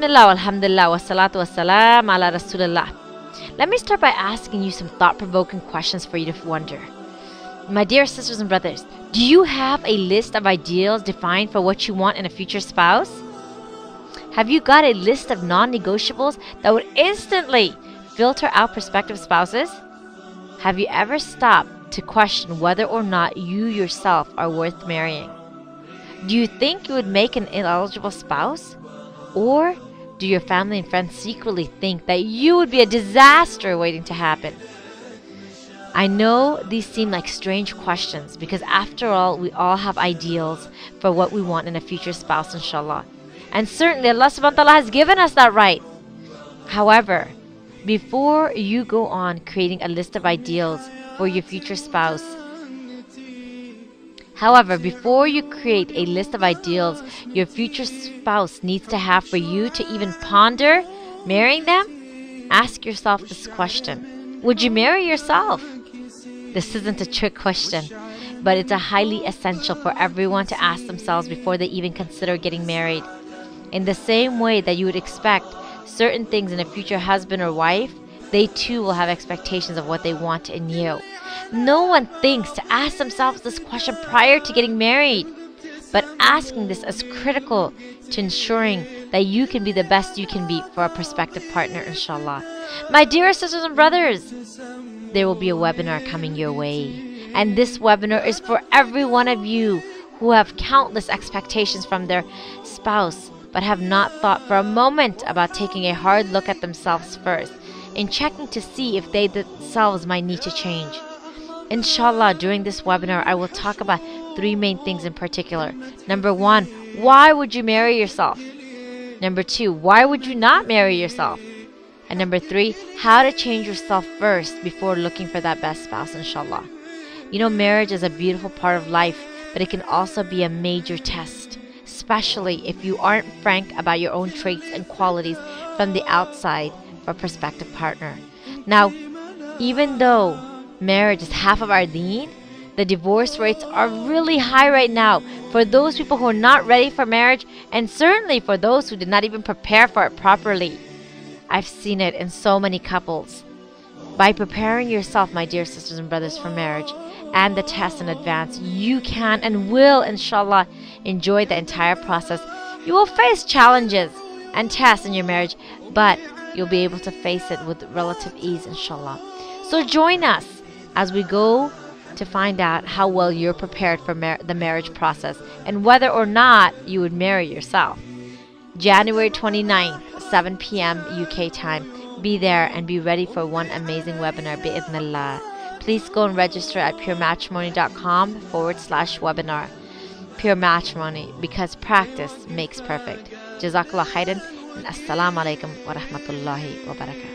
Bismillah, alhamdulillah, wa salatu wa salam ala rasulillah. Let me start by asking you some thought-provoking questions for you to wonder. My dear sisters and brothers, do you have a list of ideals defined for what you want in a future spouse? Have you got a list of non-negotiables that would instantly filter out prospective spouses? Have you ever stopped to question whether or not you yourself are worth marrying? Do you think you would make an ineligible spouse? Or do your family and friends secretly think that you would be a disaster waiting to happen? I know these seem like strange questions because after all, we all have ideals for what we want in a future spouse, inshallah. And certainly Allah subhanahu wa ta'ala has given us that right. However, before you go on creating a list of ideals for your future spouse, before you create a list of ideals your future spouse needs to have for you to even ponder marrying them, ask yourself this question. Would you marry yourself? This isn't a trick question, but it's a highly essential for everyone to ask themselves before they even consider getting married. In the same way that you would expect certain things in a future husband or wife, they too will have expectations of what they want in you. No one thinks to ask themselves this question prior to getting married, but asking this is critical to ensuring that you can be the best you can be for a prospective partner, inshallah. My dear sisters and brothers, there will be a webinar coming your way, and this webinar is for every one of you who have countless expectations from their spouse but have not thought for a moment about taking a hard look at themselves first and checking to see if they themselves might need to change. Inshallah, during this webinar, I will talk about 3 main things in particular. Number 1, why would you marry yourself? Number 2, why would you not marry yourself? And number 3, how to change yourself first before looking for that best spouse, inshallah. You know, marriage is a beautiful part of life, but it can also be a major test, especially if you aren't frank about your own traits and qualities from the outside for a prospective partner. Now, even though marriage is half of our deen, the divorce rates are really high right now for those people who are not ready for marriage, and certainly for those who did not even prepare for it properly. I've seen it in so many couples. By preparing yourself, my dear sisters and brothers, for marriage and the test in advance, you can and will, inshallah, enjoy the entire process. You will face challenges and tests in your marriage, but you'll be able to face it with relative ease, inshallah. So join us as we go to find out how well you're prepared for the marriage process and whether or not you would marry yourself. January 29th, 7 p.m. UK time. Be there and be ready for one amazing webinar, bi'idhnillah. Please go and register at purematrimony.com/webinar. Pure Matrimony, because practice makes perfect. Jazakallah khairan, and assalamu alaikum wa rahmatullahi wa barakatuh.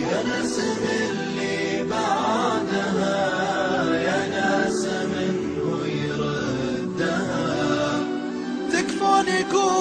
يا نسم اللي بعدها يا ناس منه يردها تكفون يكون